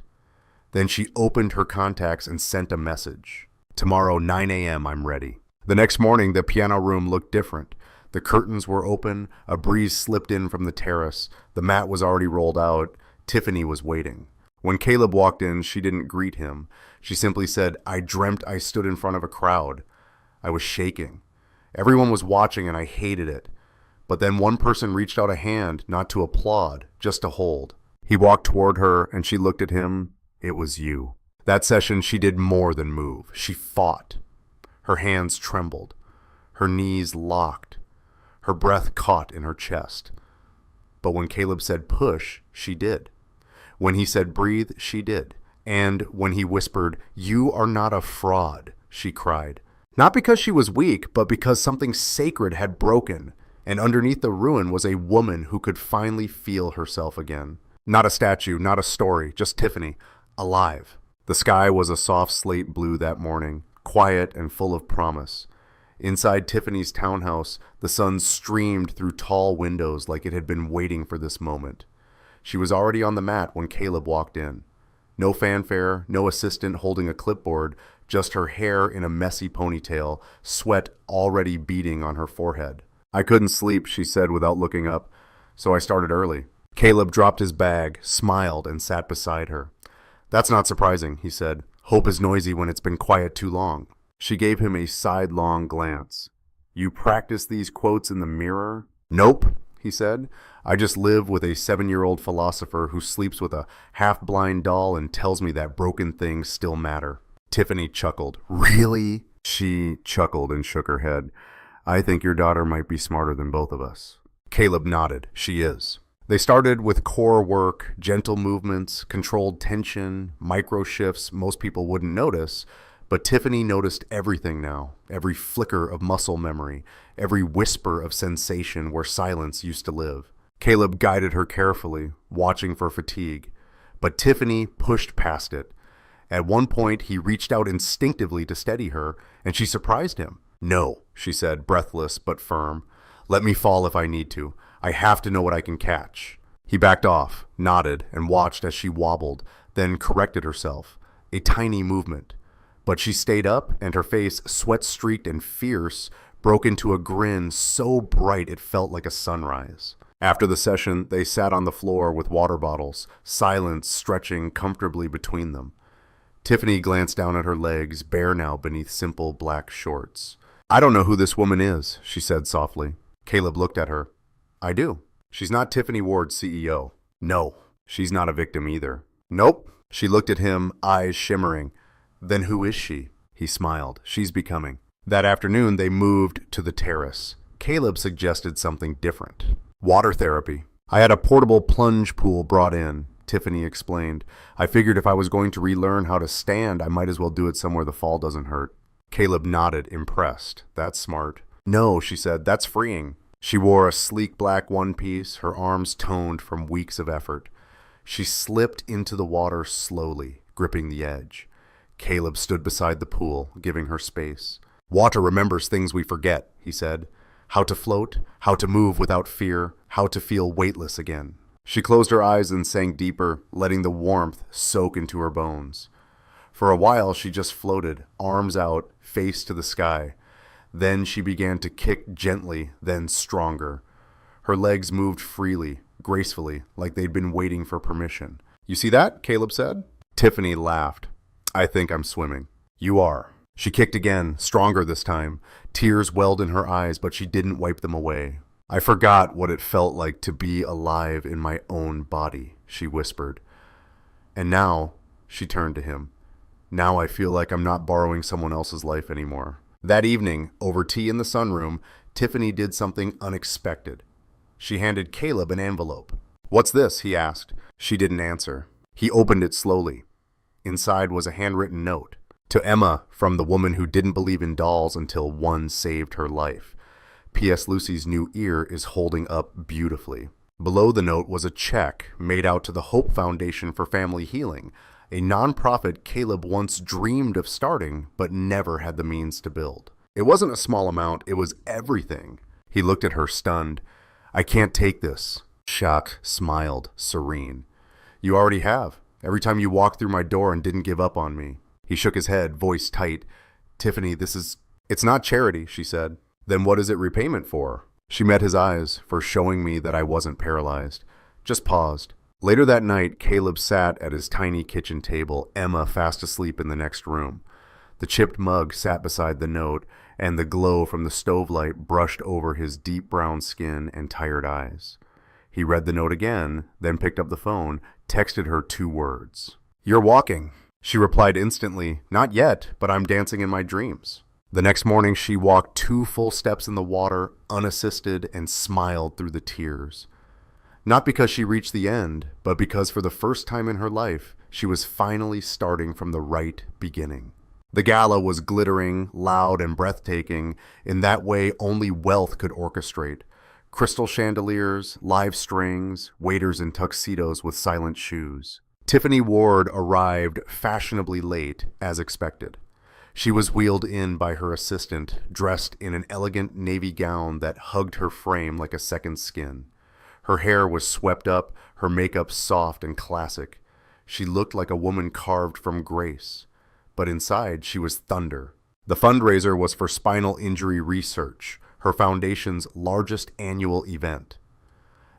Then she opened her contacts and sent a message. Tomorrow, 9 a.m., I'm ready. The next morning, the piano room looked different. The curtains were open, a breeze slipped in from the terrace, the mat was already rolled out. Tiffany was waiting. When Caleb walked in, she didn't greet him. She simply said, I dreamt I stood in front of a crowd. I was shaking. Everyone was watching and I hated it. But then one person reached out a hand, not to applaud, just to hold. He walked toward her and she looked at him. It was you. That session, she did more than move. She fought. Her hands trembled. Her knees locked. Her breath caught in her chest. But when Caleb said push, she did. When he said breathe, she did. And when he whispered, you are not a fraud, she cried. Not because she was weak, but because something sacred had broken. And underneath the ruin was a woman who could finally feel herself again. Not a statue, not a story, just Tiffany, alive. The sky was a soft slate blue that morning, quiet and full of promise. Inside Tiffany's townhouse, the sun streamed through tall windows like it had been waiting for this moment. She was already on the mat when Caleb walked in. No fanfare, no assistant holding a clipboard, just her hair in a messy ponytail, sweat already beading on her forehead. I couldn't sleep, she said without looking up, so I started early. Caleb dropped his bag, smiled, and sat beside her. That's not surprising, he said. Hope is noisy when it's been quiet too long. She gave him a sidelong glance. You practice these quotes in the mirror? Nope, he said. I just live with a 7-year-old philosopher who sleeps with a half-blind doll and tells me that broken things still matter. Tiffany chuckled. Really? She chuckled and shook her head. I think your daughter might be smarter than both of us. Caleb nodded. She is. They started with core work, gentle movements, controlled tension, micro shifts most people wouldn't notice, but Tiffany noticed everything now, every flicker of muscle memory, every whisper of sensation where silence used to live. Caleb guided her carefully, watching for fatigue, but Tiffany pushed past it. At one point, he reached out instinctively to steady her, and she surprised him. No, she said, breathless but firm. Let me fall if I need to. I have to know what I can catch. He backed off, nodded, and watched as she wobbled, then corrected herself. A tiny movement. But she stayed up, and her face, sweat-streaked and fierce, broke into a grin so bright it felt like a sunrise. After the session, they sat on the floor with water bottles, silence stretching comfortably between them. Tiffany glanced down at her legs, bare now beneath simple black shorts. I don't know who this woman is, she said softly. Caleb looked at her. I do. She's not Tiffany Ward's CEO. No, she's not a victim either. Nope. She looked at him, eyes shimmering. Then who is she? He smiled. She's becoming. That afternoon, they moved to the terrace. Caleb suggested something different. Water therapy. I had a portable plunge pool brought in, Tiffany explained. I figured if I was going to relearn how to stand, I might as well do it somewhere the fall doesn't hurt. Caleb nodded, impressed. That's smart. No, she said, that's freeing. She wore a sleek black one-piece, her arms toned from weeks of effort. She slipped into the water slowly, gripping the edge. Caleb stood beside the pool, giving her space. "Water remembers things we forget," he said. "How to float, how to move without fear, how to feel weightless again." She closed her eyes and sank deeper, letting the warmth soak into her bones. For a while, she just floated, arms out, face to the sky. Then she began to kick gently, then stronger. Her legs moved freely, gracefully, like they'd been waiting for permission. "You see that?" Caleb said. Tiffany laughed. "I think I'm swimming." "You are." She kicked again, stronger this time. Tears welled in her eyes, but she didn't wipe them away. "I forgot what it felt like to be alive in my own body," she whispered. "And now," she turned to him, "now I feel like I'm not borrowing someone else's life anymore." That evening, over tea in the sunroom, Tiffany did something unexpected. She handed Caleb an envelope. "What's this?" he asked. She didn't answer. He opened it slowly. Inside was a handwritten note. "To Emma, from the woman who didn't believe in dolls until one saved her life. P.S. Lucy's new ear is holding up beautifully." Below the note was a check made out to the Hope Foundation for Family Healing, a nonprofit Caleb once dreamed of starting, but never had the means to build. It wasn't a small amount, it was everything. He looked at her, stunned. "I can't take this." Shock smiled, serene. "You already have. Every time you walked through my door and didn't give up on me." He shook his head, voice tight. "Tiffany, it's not charity," she said. "Then what is it repayment for?" She met his eyes, for showing me that I wasn't paralyzed. Just paused. Later that night, Caleb sat at his tiny kitchen table, Emma fast asleep in the next room. The chipped mug sat beside the note, and the glow from the stove light brushed over his deep brown skin and tired eyes. He read the note again, then picked up the phone, texted her 2 words. "You're walking." She replied instantly, "Not yet, but I'm dancing in my dreams." The next morning, she walked 2 full steps in the water, unassisted, and smiled through the tears. Not because she reached the end, but because for the first time in her life, she was finally starting from the right beginning. The gala was glittering, loud, and breathtaking, in that way only wealth could orchestrate. Crystal chandeliers, live strings, waiters in tuxedos with silent shoes. Tiffany Ward arrived fashionably late, as expected. She was wheeled in by her assistant, dressed in an elegant navy gown that hugged her frame like a second skin. Her hair was swept up, her makeup soft and classic. She looked like a woman carved from grace. But inside, she was thunder. The fundraiser was for spinal injury research, her foundation's largest annual event.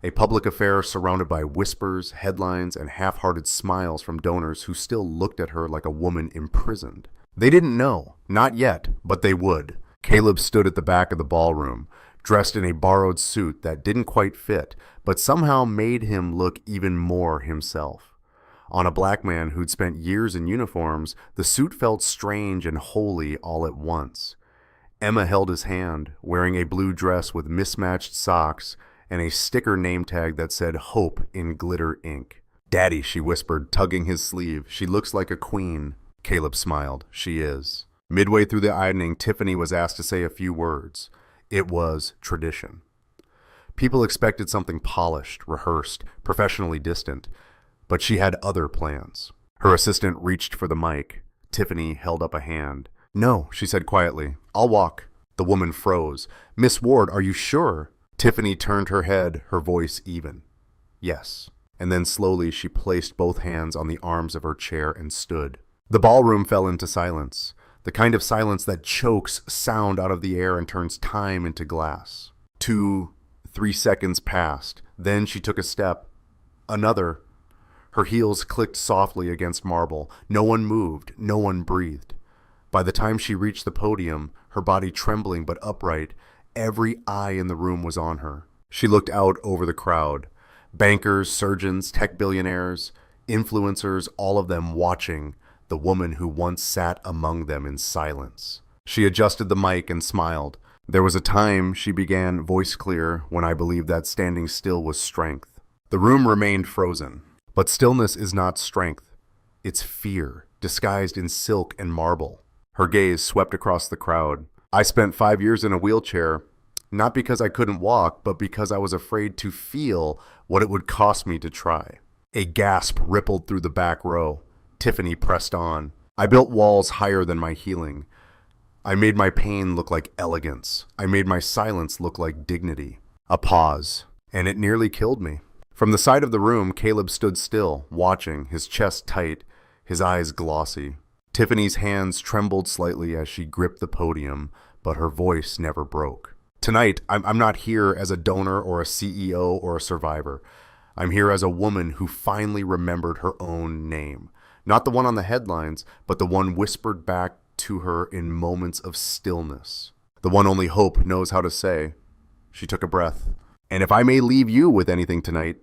A public affair surrounded by whispers, headlines, and half-hearted smiles from donors who still looked at her like a woman imprisoned. They didn't know, not yet, but they would. Caleb stood at the back of the ballroom, dressed in a borrowed suit that didn't quite fit, but somehow made him look even more himself. On a black man who'd spent years in uniforms, the suit felt strange and holy all at once. Emma held his hand, wearing a blue dress with mismatched socks and a sticker name tag that said Hope in glitter ink. "Daddy," she whispered, tugging his sleeve. "She looks like a queen." Caleb smiled. "She is." Midway through the ironing, Tiffany was asked to say a few words. It was tradition. People expected something polished, rehearsed, professionally distant, but she had other plans. Her assistant reached for the mic. Tiffany held up a hand. "No," she said quietly. "I'll walk." The woman froze. "Miss Ward, are you sure?" Tiffany turned her head, her voice even. "Yes." And then slowly she placed both hands on the arms of her chair and stood. The ballroom fell into silence, the kind of silence that chokes sound out of the air and turns time into glass. 2, 3 seconds passed. Then she took a step. Another. Her heels clicked softly against marble. No one moved. No one breathed. By the time she reached the podium, her body trembling but upright, every eye in the room was on her. She looked out over the crowd. Bankers, surgeons, tech billionaires, influencers, all of them watching the woman who once sat among them in silence. She adjusted the mic and smiled. "There was a time," she began, voice clear, "when I believed that standing still was strength." The room remained frozen. But stillness is not strength. It's fear, disguised in silk and marble. Her gaze swept across the crowd. "I spent 5 years in a wheelchair, not because I couldn't walk, but because I was afraid to feel what it would cost me to try." A gasp rippled through the back row. Tiffany pressed on. I built walls higher than my healing. I made my pain look like elegance. I made my silence look like dignity. A pause, and it nearly killed me. From the side of the room, Caleb stood still, watching, his chest tight, his eyes glossy. Tiffany's hands trembled slightly as she gripped the podium, but her voice never broke. Tonight, I'm not here as a donor or a CEO or a survivor. I'm here as a woman who finally remembered her own name. Not the one on the headlines, but the one whispered back to her in moments of stillness. The one only hope knows how to say. She took a breath. And if I may leave you with anything tonight,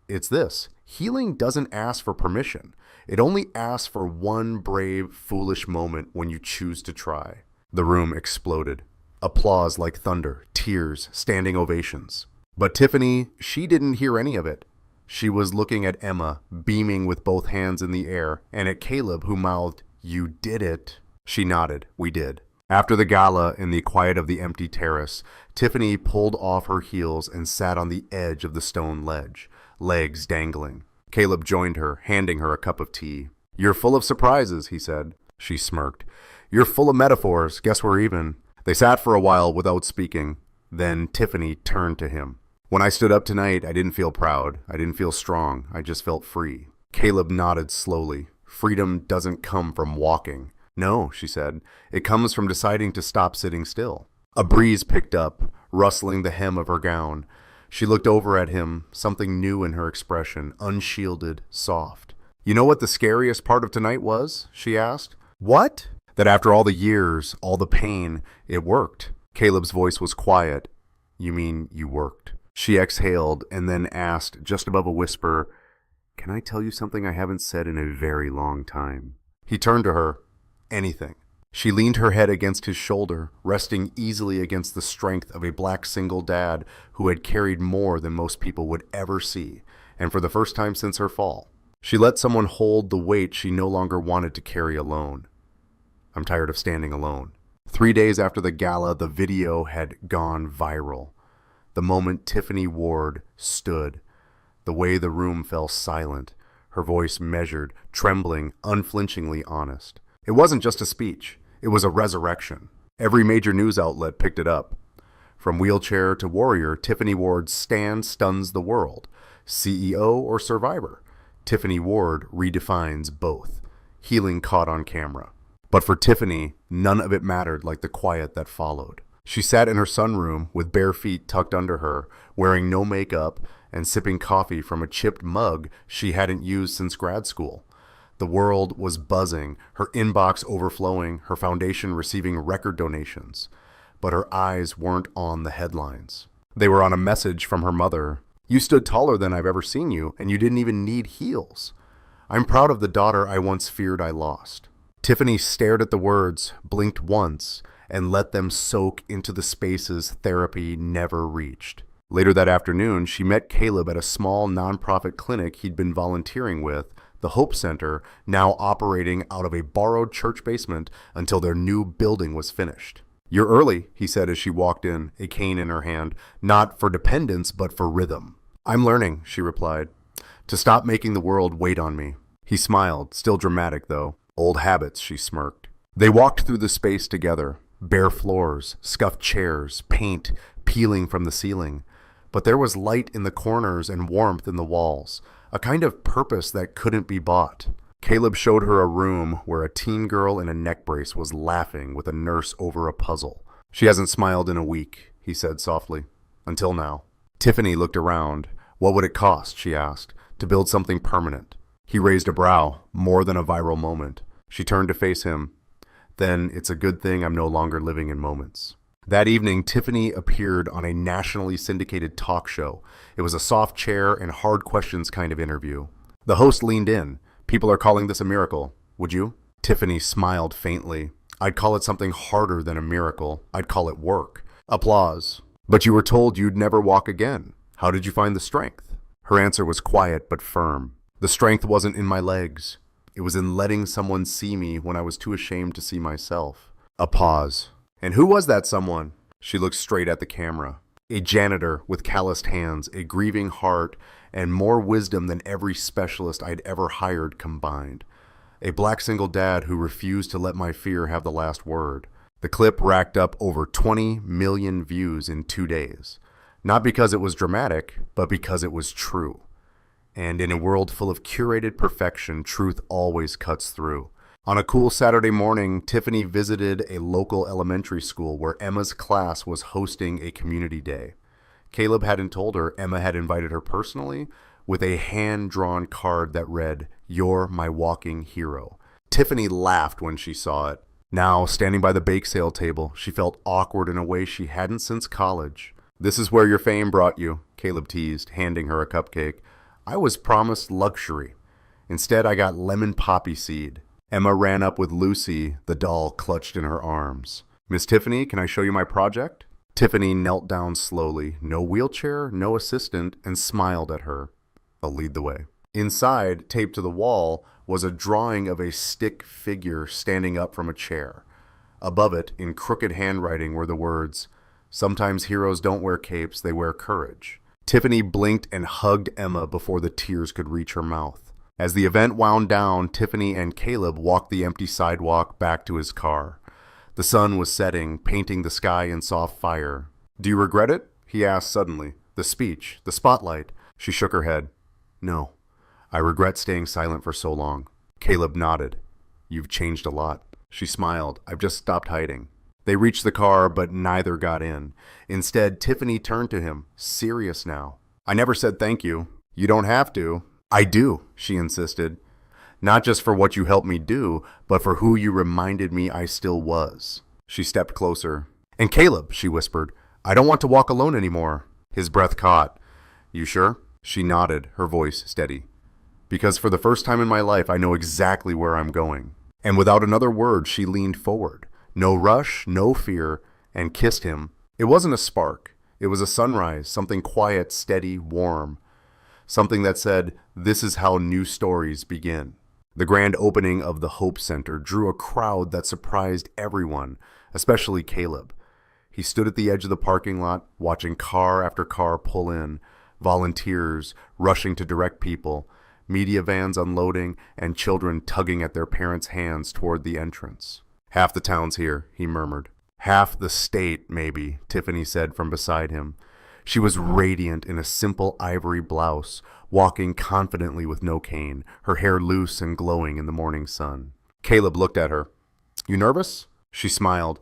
it's this. Healing doesn't ask for permission. It only asks for one brave, foolish moment when you choose to try. The room exploded. Applause like thunder, tears, standing ovations. But Tiffany, she didn't hear any of it. She was looking at Emma, beaming with both hands in the air, and at Caleb, who mouthed, "You did it." She nodded. We did. After the gala, in the quiet of the empty terrace, Tiffany pulled off her heels and sat on the edge of the stone ledge, legs dangling. Caleb joined her, handing her a cup of tea. "You're full of surprises," he said. She smirked. "You're full of metaphors. Guess we're even." They sat for a while without speaking. Then Tiffany turned to him. "When I stood up tonight, I didn't feel proud. I didn't feel strong. I just felt free." Caleb nodded slowly. "Freedom doesn't come from walking." "No," she said. "It comes from deciding to stop sitting still." A breeze picked up, rustling the hem of her gown. She looked over at him, something new in her expression, unshielded, soft. "You know what the scariest part of tonight was?" she asked. "What?" "That after all the years, all the pain, it worked." Caleb's voice was quiet. "You mean you worked?" She exhaled and then asked, just above a whisper, "Can I tell you something I haven't said in a very long time?" He turned to her. "Anything." She leaned her head against his shoulder, resting easily against the strength of a black single dad who had carried more than most people would ever see, and for the first time since her fall. She let someone hold the weight she no longer wanted to carry alone. "I'm tired of standing alone." 3 days after the gala, the video had gone viral. The moment Tiffany Ward stood, the way the room fell silent, her voice measured, trembling, unflinchingly honest. It wasn't just a speech. It was a resurrection. Every major news outlet picked it up. From wheelchair to warrior, Tiffany Ward's stand stuns the world. CEO or survivor, Tiffany Ward redefines both. Healing caught on camera. But for Tiffany, none of it mattered like the quiet that followed. She sat in her sunroom with bare feet tucked under her, wearing no makeup and sipping coffee from a chipped mug she hadn't used since grad school. The world was buzzing, her inbox overflowing, her foundation receiving record donations. But her eyes weren't on the headlines. They were on a message from her mother. "You stood taller than I've ever seen you, and you didn't even need heels. I'm proud of the daughter I once feared I lost." Tiffany stared at the words, blinked once, and let them soak into the spaces therapy never reached. Later that afternoon, she met Caleb at a small nonprofit clinic he'd been volunteering with, the Hope Center, now operating out of a borrowed church basement until their new building was finished. "You're early," he said as she walked in, a cane in her hand, "not for dependence, but for rhythm." "I'm learning," she replied, "to stop making the world wait on me." He smiled, still dramatic though. "Old habits," she smirked. They walked through the space together. Bare floors, scuffed chairs, paint peeling from the ceiling. But there was light in the corners and warmth in the walls, a kind of purpose that couldn't be bought. Caleb showed her a room where a teen girl in a neck brace was laughing with a nurse over a puzzle. "She hasn't smiled in a week," he said softly. "Until now." Tiffany looked around. "What would it cost," she asked, "to build something permanent?" He raised a brow, more than a viral moment. She turned to face him. "Then it's a good thing I'm no longer living in moments." That evening, Tiffany appeared on a nationally syndicated talk show. It was a soft chair and hard questions kind of interview. The host leaned in. "People are calling this a miracle. Would you?" Tiffany smiled faintly. "I'd call it something harder than a miracle. I'd call it work." Applause. "But you were told you'd never walk again. How did you find the strength?" Her answer was quiet but firm. "The strength wasn't in my legs. It was in letting someone see me when I was too ashamed to see myself." A pause. "And who was that someone?" She looked straight at the camera. A janitor with calloused hands, a grieving heart, and more wisdom than every specialist I'd ever hired combined. A black single dad who refused to let my fear have the last word. The clip racked up over 20 million views in 2 days. Not because it was dramatic, but because it was true. And in a world full of curated perfection, truth always cuts through. On a cool Saturday morning, Tiffany visited a local elementary school where Emma's class was hosting a community day. Caleb hadn't told her Emma had invited her personally with a hand-drawn card that read, "You're my walking hero." Tiffany laughed when she saw it. Now, standing by the bake sale table, she felt awkward in a way she hadn't since college. "This is where your fame brought you," Caleb teased, handing her a cupcake. "I was promised luxury. Instead, I got lemon poppy seed." Emma ran up with Lucy, the doll clutched in her arms. "Miss Tiffany, can I show you my project?" Tiffany knelt down slowly, no wheelchair, no assistant, and smiled at her. "I'll lead the way." Inside, taped to the wall, was a drawing of a stick figure standing up from a chair. Above it, in crooked handwriting, were the words, "Sometimes heroes don't wear capes, they wear courage." Tiffany blinked and hugged Emma before the tears could reach her mouth. As the event wound down, Tiffany and Caleb walked the empty sidewalk back to his car. The sun was setting, painting the sky in soft fire. "Do you regret it?" he asked suddenly. "The speech, the spotlight." She shook her head. "No. I regret staying silent for so long." Caleb nodded. "You've changed a lot." She smiled. "I've just stopped hiding." They reached the car, but neither got in. Instead, Tiffany turned to him, serious now. "I never said thank you." "You don't have to." "I do," she insisted. "Not just for what you helped me do, but for who you reminded me I still was." She stepped closer. "And Caleb," she whispered, "I don't want to walk alone anymore." His breath caught. "You sure?" She nodded, her voice steady. "Because for the first time in my life, I know exactly where I'm going." And without another word, she leaned forward. No rush, no fear, and kissed him. It wasn't a spark. It was a sunrise, something quiet, steady, warm. Something that said, "This is how new stories begin." The grand opening of the Hope Center drew a crowd that surprised everyone, especially Caleb. He stood at the edge of the parking lot, watching car after car pull in, volunteers rushing to direct people, media vans unloading, and children tugging at their parents' hands toward the entrance. "Half the town's here," he murmured. "Half the state, maybe," Tiffany said from beside him. She was radiant in a simple ivory blouse, walking confidently with no cane, her hair loose and glowing in the morning sun. Caleb looked at her. "You nervous?" She smiled.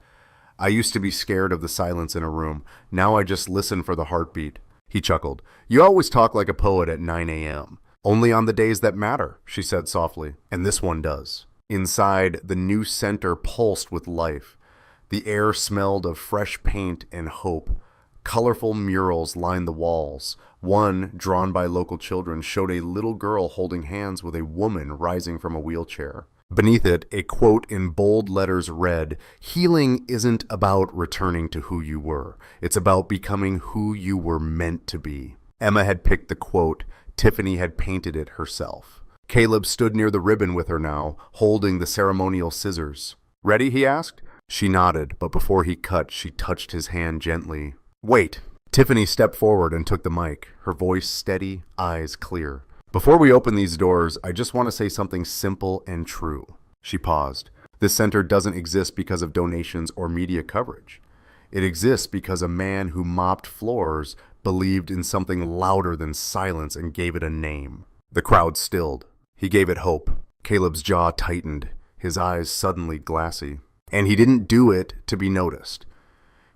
"I used to be scared of the silence in a room. Now I just listen for the heartbeat." He chuckled. "You always talk like a poet at 9 a.m. "Only on the days that matter," she said softly. "And this one does." Inside, the new center pulsed with life. The air smelled of fresh paint and hope. Colorful murals lined the walls. One, drawn by local children, showed a little girl holding hands with a woman rising from a wheelchair. Beneath it, a quote in bold letters read, "Healing isn't about returning to who you were. It's about becoming who you were meant to be." Emma had picked the quote. Tiffany had painted it herself. Caleb stood near the ribbon with her now, holding the ceremonial scissors. "Ready?" he asked. She nodded, but before he cut, she touched his hand gently. "Wait." Tiffany stepped forward and took the mic, her voice steady, eyes clear. "Before we open these doors, I just want to say something simple and true." She paused. "This center doesn't exist because of donations or media coverage. It exists because a man who mopped floors believed in something louder than silence and gave it a name." The crowd stilled. He gave it hope. Caleb's jaw tightened, his eyes suddenly glassy. And he didn't do it to be noticed.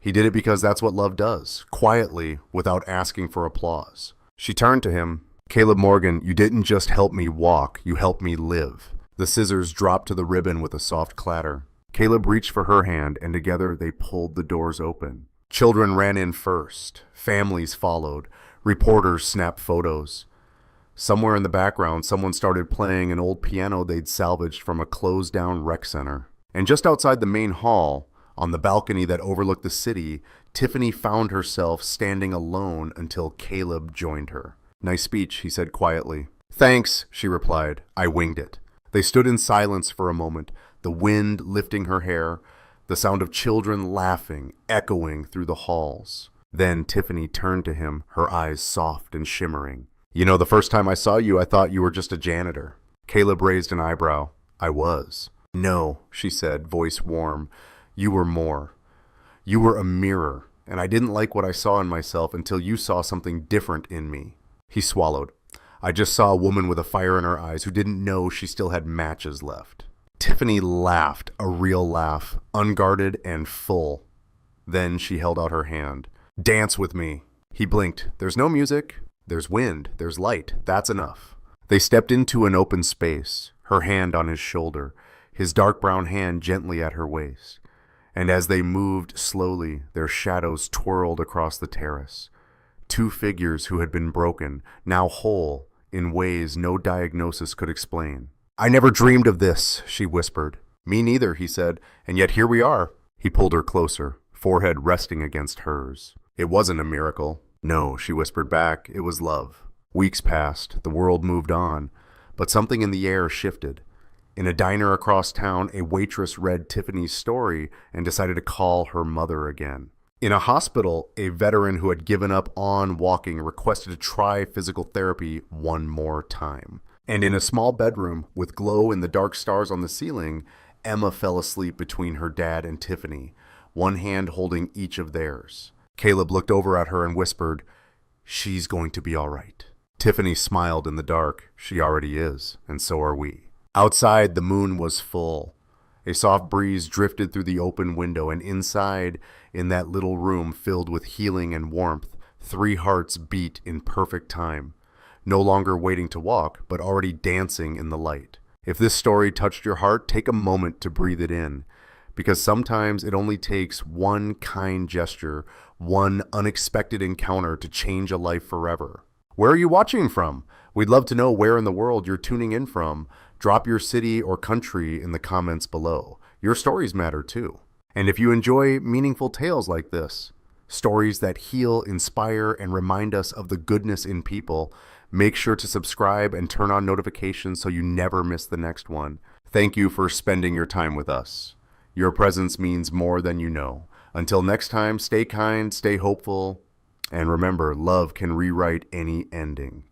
He did it because that's what love does, quietly, without asking for applause. She turned to him. "Caleb Morgan, you didn't just help me walk, you helped me live." The scissors dropped to the ribbon with a soft clatter. Caleb reached for her hand, and together they pulled the doors open. Children ran in first. Families followed. Reporters snapped photos. Somewhere in the background, someone started playing an old piano they'd salvaged from a closed-down rec center. And just outside the main hall, on the balcony that overlooked the city, Tiffany found herself standing alone until Caleb joined her. "Nice speech," he said quietly. "Thanks," she replied. "I winged it." They stood in silence for a moment, the wind lifting her hair, the sound of children laughing echoing through the halls. Then Tiffany turned to him, her eyes soft and shimmering. You know, the first time I saw you, I thought you were just a janitor. Caleb raised an eyebrow. I was. No, she said, voice warm. You were more. You were a mirror, and I didn't like what I saw in myself until you saw something different in me. He swallowed. I just saw a woman with a fire in her eyes who didn't know she still had matches left. Tiffany laughed, a real laugh, unguarded and full. Then she held out her hand. Dance with me. He blinked. There's no music. There's wind. There's light. That's enough. They stepped into an open space, her hand on his shoulder, his dark brown hand gently at her waist. And as they moved slowly, their shadows twirled across the terrace. Two figures who had been broken, now whole, in ways no diagnosis could explain. I never dreamed of this, she whispered. Me neither, he said, and yet here we are. He pulled her closer, forehead resting against hers. It wasn't a miracle. No, she whispered back, it was love. Weeks passed, the world moved on, but something in the air shifted. In a diner across town, a waitress read Tiffany's story and decided to call her mother again. In a hospital, a veteran who had given up on walking requested to try physical therapy one more time. And in a small bedroom, with glow in the dark stars on the ceiling, Emma fell asleep between her dad and Tiffany, one hand holding each of theirs. Caleb looked over at her and whispered, She's going to be all right. Tiffany smiled in the dark. She already is, and so are we. Outside, the moon was full. A soft breeze drifted through the open window, and inside, in that little room filled with healing and warmth, 3 hearts beat in perfect time, no longer waiting to walk, but already dancing in the light. If this story touched your heart, take a moment to breathe it in, because sometimes it only takes one kind gesture, one unexpected encounter to change a life forever. Where are you watching from? We'd love to know where in the world you're tuning in from. Drop your city or country in the comments below. Your stories matter too. And if you enjoy meaningful tales like this, stories that heal, inspire, and remind us of the goodness in people, make sure to subscribe and turn on notifications so you never miss the next one. Thank you for spending your time with us. Your presence means more than you know. Until next time, stay kind, stay hopeful, and remember, love can rewrite any ending.